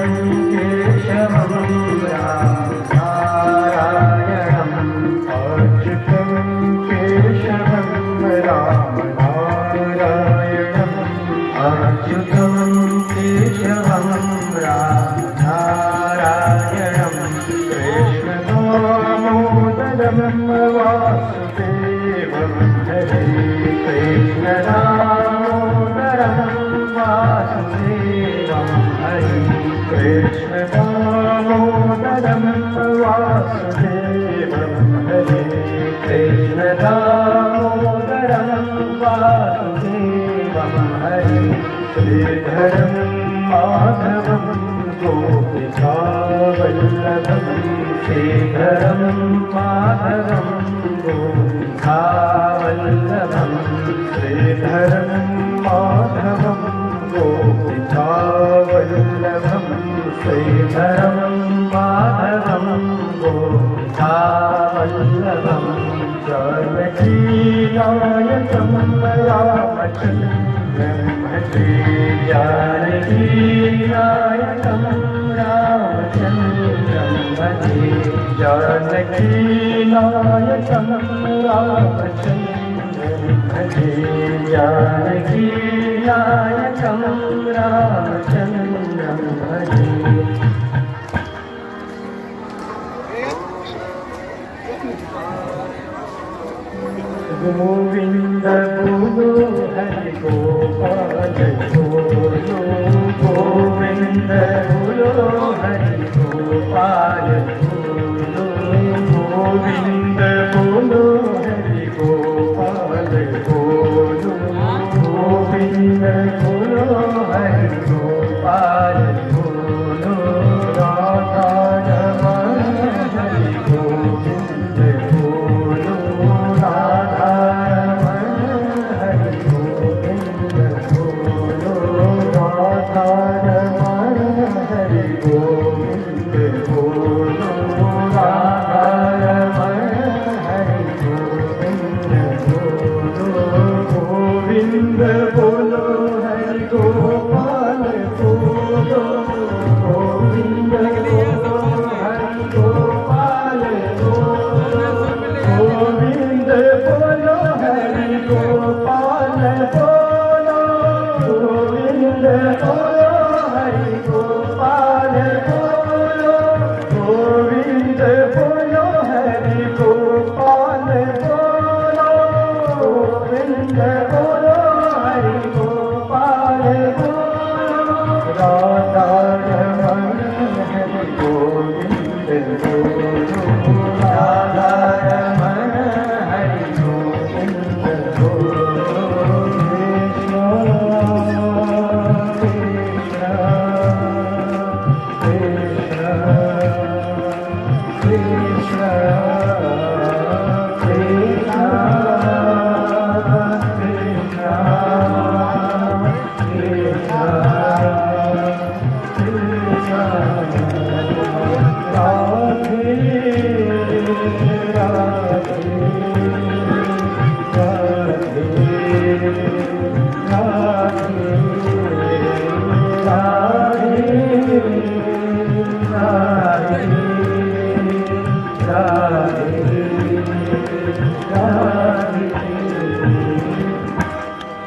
केशवं राम नारायणम् अच्युतं केशवं राम नारायणम् अच्युतं केशवं राम नारायणम् कृष्णदामोदरं वासुदेवं हरे कृष्णदामोदरं वासुदेवं हरे कृष्णदामोदरं वासुदेवं हरे कृष्णदामोदरं वासुदेवं हरे श्रीधरं माधवं गोपिकावल्लभं श्रीधरं माधवं गोपिकावल्लभं श्रीधरं माधवं गोपिकावल्लभं श्रीधरं माधवं गोपिकावल्लभं जानकीनायकं रामचन्द्रं भजे जानकीनायकं रामचन्द्रं भजे जानकीनायकं रामचन्द्रं भजे जानकीनायकं रामचन्द्रं भजे गोविंद बोलो हरि गोपाल बोलो गोविंद बोलो हरि गोपाल बोलो गोविंद बोलो हरि गोपाल बोलो गोविंद बोलो हरि गोपाल बोलो राधा रमण हरि गोविंद बोलो Radha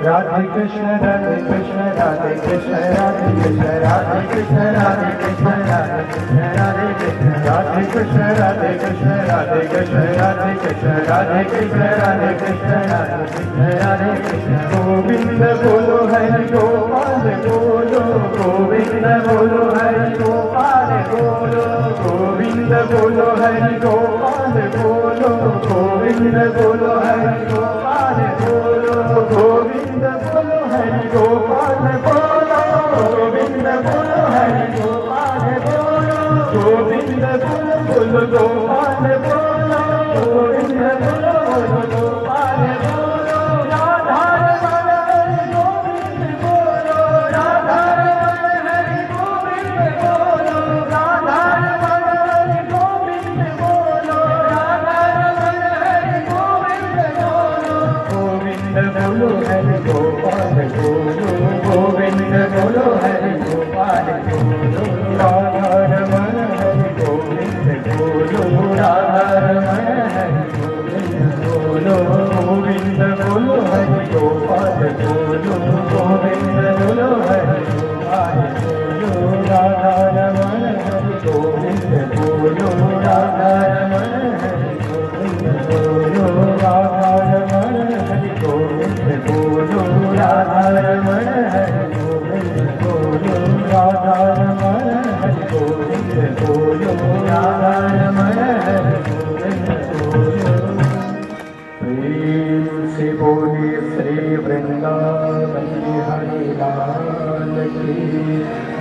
Radhe Krishna, Radhe Krishna, Radhe Krishna, Radhe Krishna, Radhe Krishna, Radhe Krishna, Radhe Krishna, Radhe Krishna, Radhe Krishna, Radhe Krishna, Radhe Krishna, Radhe Krishna, Radhe Krishna, Radhe Krishna, Radhe Krishna, Govinda bolo Hari Gopal bolo, Govinda bolo Hari Gopal bolo, Govinda bolo Hari Gopal bolo, Govinda bolo Hari Gopal bolo, Govinda bolo Hari Gopal bolo, Govinda bolo Hari Gopal bolo, Govinda bolo bolo Gopal bolo, Govinda bolo bolo Gopal bolo, Radha Rama Hari Govind bolo, Radha Rama Hari Govind bolo, Radha Rama Hari Govind bolo, Radha Rama Hari Govind bolo,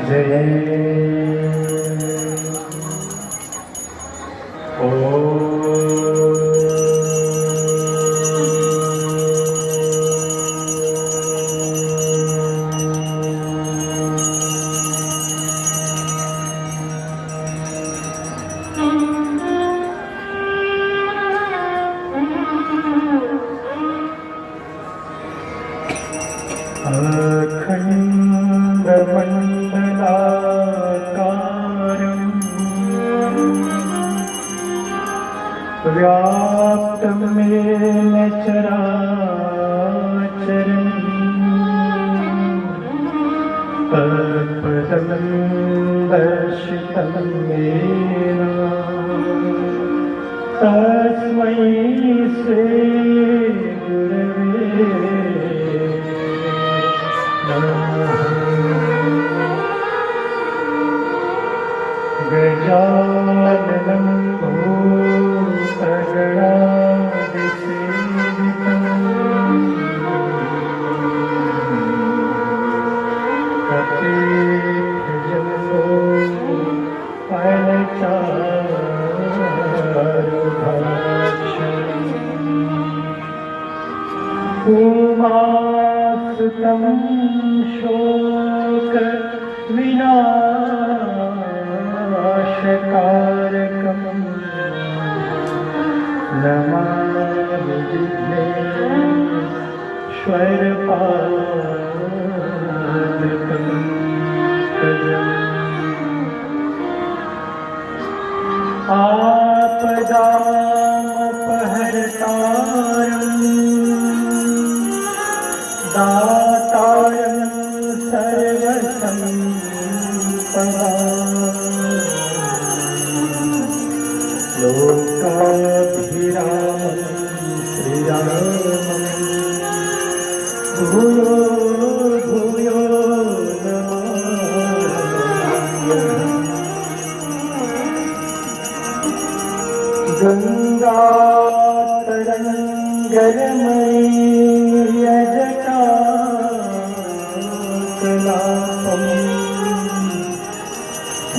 जय अखण्डमण्डलाकारम् व्याप्तं येन चराचरम् तत्पदं दर्शितं येन तस्मै श्री गुरवे गजाननं भूतगणादिसेवितम् कपिध्वजम्बो फलचारुभाक्षम् उमासुतं शोकविनाशकारकम् नमामि विघ्नेश्वरपादपङ्कजम् आपदामपहर्तारम् दातारं सर्वसम्पदाम् लोकाभिरामं श्रीरामं भूयो भूयो नमाम्यहम् गङ्गातरङ्गरमयी जटाकलापम्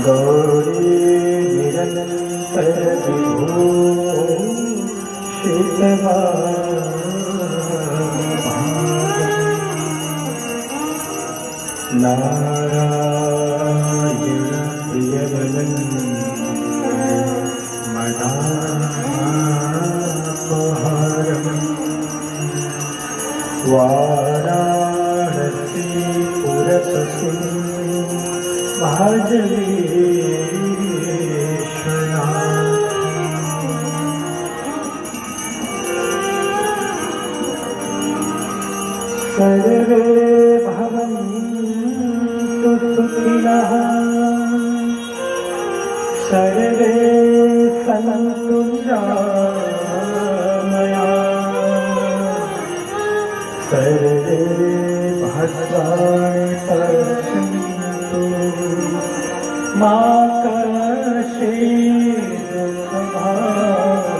गौरी निरन्तरविभो शिवभागम् नारायण प्रियवलम् मदापहारम् वाराणसीपुरपतिं भाजलीश्वरात् सर्वे भवन्तु सुखिनः सर्वे सन्तु निरामयाः सर्वे भद्राणि पश्यन्तु मा कश्चित् दुःखभाग्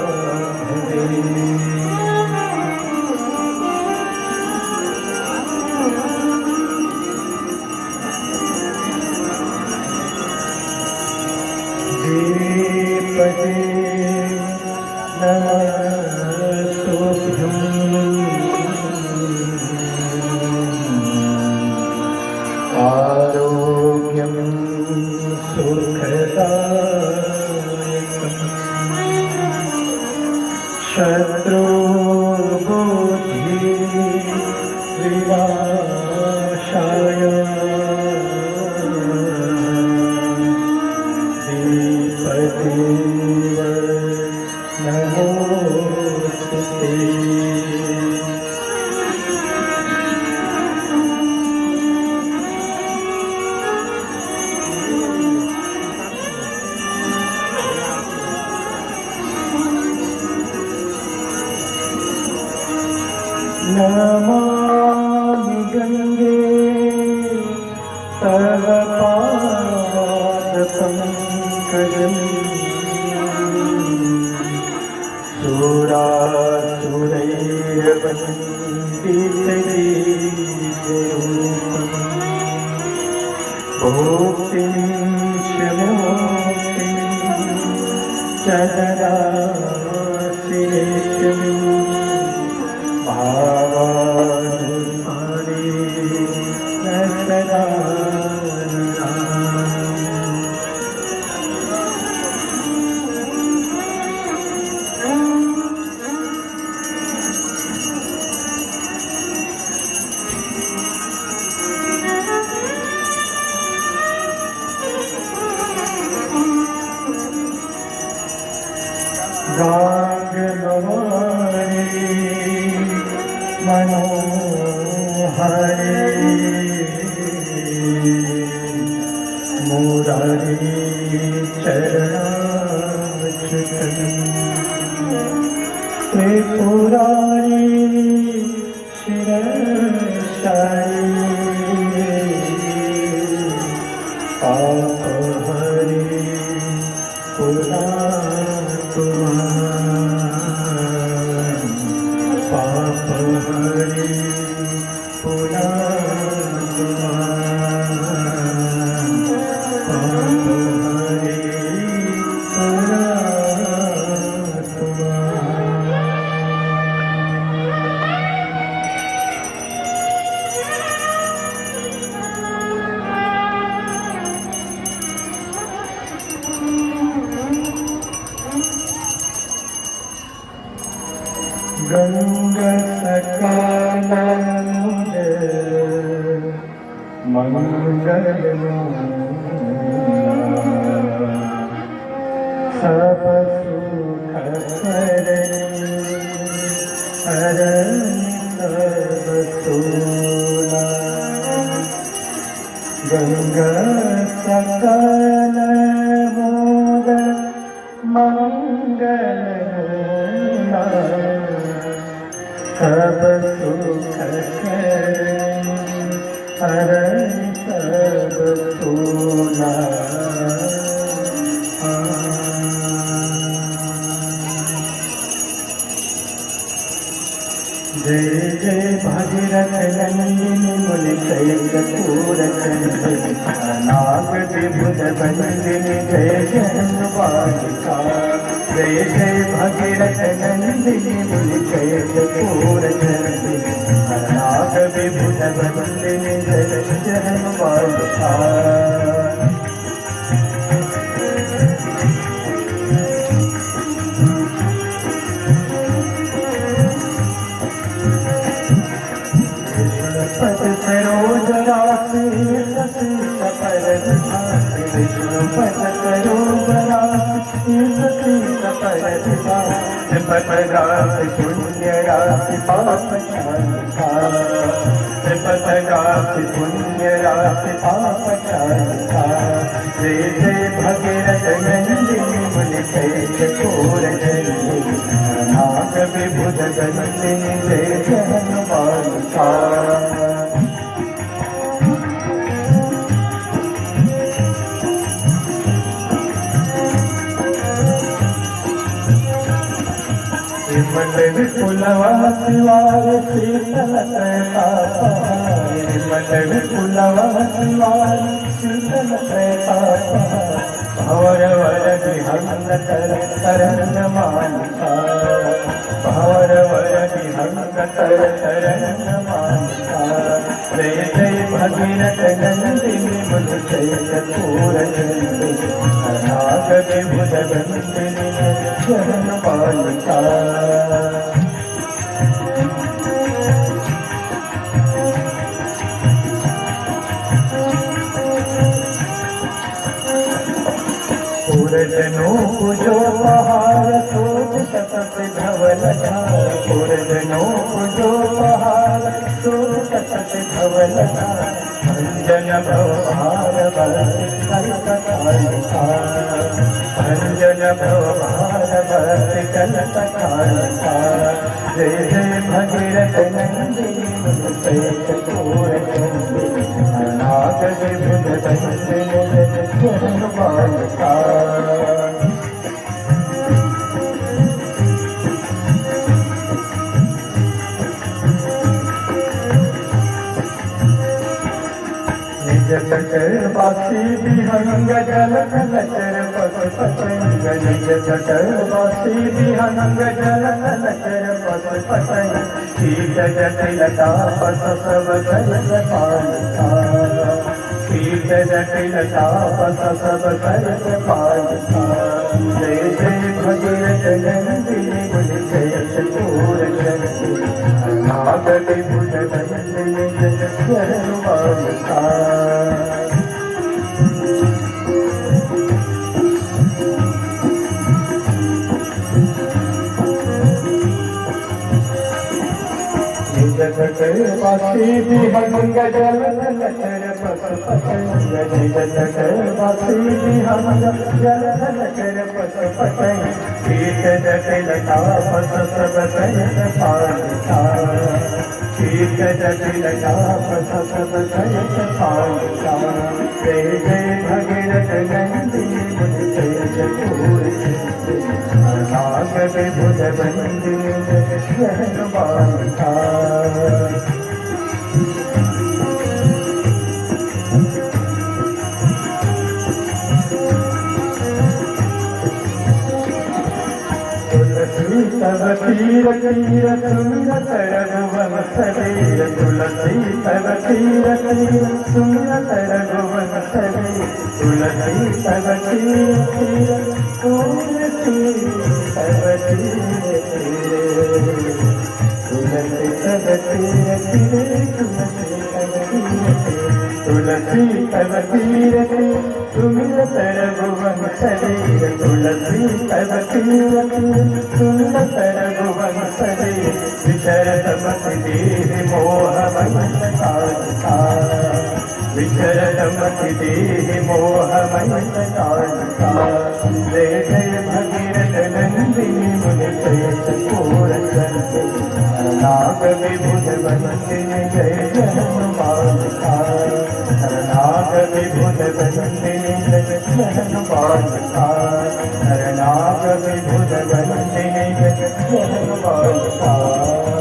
देवते नमस्तुभ्यम् आरोग्यं सुखदायकम् शत्रुबुद्धि विनाशाय देव नमोस्तुते नमामि गंगे तव पादपङ्कजम् सुरासुरैर्वन्दितदेवरूपम् चंद्राश्रेष्ठमी भावानुसारी सदा गांग भवानी मनोहरी मुरारी चरणाच्युतम् त्रिपुरारी शिरसाई पापहरी पापहरी गंगा सकालमुद मंगलमूला सब सुख हरनि सब सोला गंगा सकलमुद मंगलमूला सब सुख हरनि सब सोला जय जय भागीरथ नंदिनी मुनि शैलपूर चंदिनी नाग विभुज बंदिनी जय जन्मवासिका जय जय भागीरथ नंदिनी मुनि शैलपूर चंदिनी नाग विभुज बंदिनी जय जन्मवासिका सरोज राशि सती सपर विष्णुपद सरोज राशि सती सपर त्रिपद राशि पुण्य राशि पाप शांता त्रिपद राशि पुण्य राशि पाप शांता जय जय भगीरथ नंदिनी मुनि शैलपूर चंदिनी नाग विभुज बंदिनी जय जन्मवासिका मंडल कुलवासिवार शीतल मंडल कुलवासिवार शीतल भवर वरदि हंग तरन मानसा भवर वरदि हंग तरन मानसा जय जय भगीरथ नंदिनी मुनि शैलपूर चंदिनी नाग विभुज बंदिनी जन्मवासिका पूरजनो पूजो पहाड़ सोच तपस धवल धार पूरजनो पूजो पहाड़ सोच तपस धवल धार अंजन भवभार बरस कलकतालिका अंजन भवभार बरस कलकतालिका जय जय भगीरथ नंदिनी मुनि शैलपूर चंदिनी नाग विभुज बंदिनी जन्मवासिका निज जटवासी विहंग जल लचर पस पतंग निज जटवासी विहंग जल लचर पस पतंग शीत जटिलता पस सब सर्ग पालता शीत जटिलता पस सब सर्ग पालता जय जय भगीरथ नंदिनी मुनि जय चकोर शक्ति नागति भुज नंदिनी जय स्वरूपालता जटवासी विहंग जल लचर पस पतंग निज जटवासी विहंग जल लचर पस पतंग शीत जटिलता पस सब सर्ग पालता शीत जटिलता पस सब सर्ग पालता जय जय भगीरथ नंदिनी मुनि जय चकोर नाग विभुज बंदिनी जय स्वरूपालता तव तीर तीर सुमिरत रघुवन सवेर तुलसी तव तीर तीर सुमिरत रघुवन सवेर तुलसी तव तीर तीर तुलसी तव तीर तुलसी तव तीर तीर तुलसी तव तीर तीर सुमिरत रघुवन सवेर तुलसी तव तीर तीर सुमिरत रघुवन सवेर विचरत मति देह मोह मयिका विचरत मति देह मोह मयिका जय जय भगीरथ नंदिनी मुनि जय चकोर शक्ति नाग विभुज बंदिनी जय हनुमालिका नाग विभुज बंदिनी जय हनुमालिका नाग विभुज बंदिनी जय हनुमालिका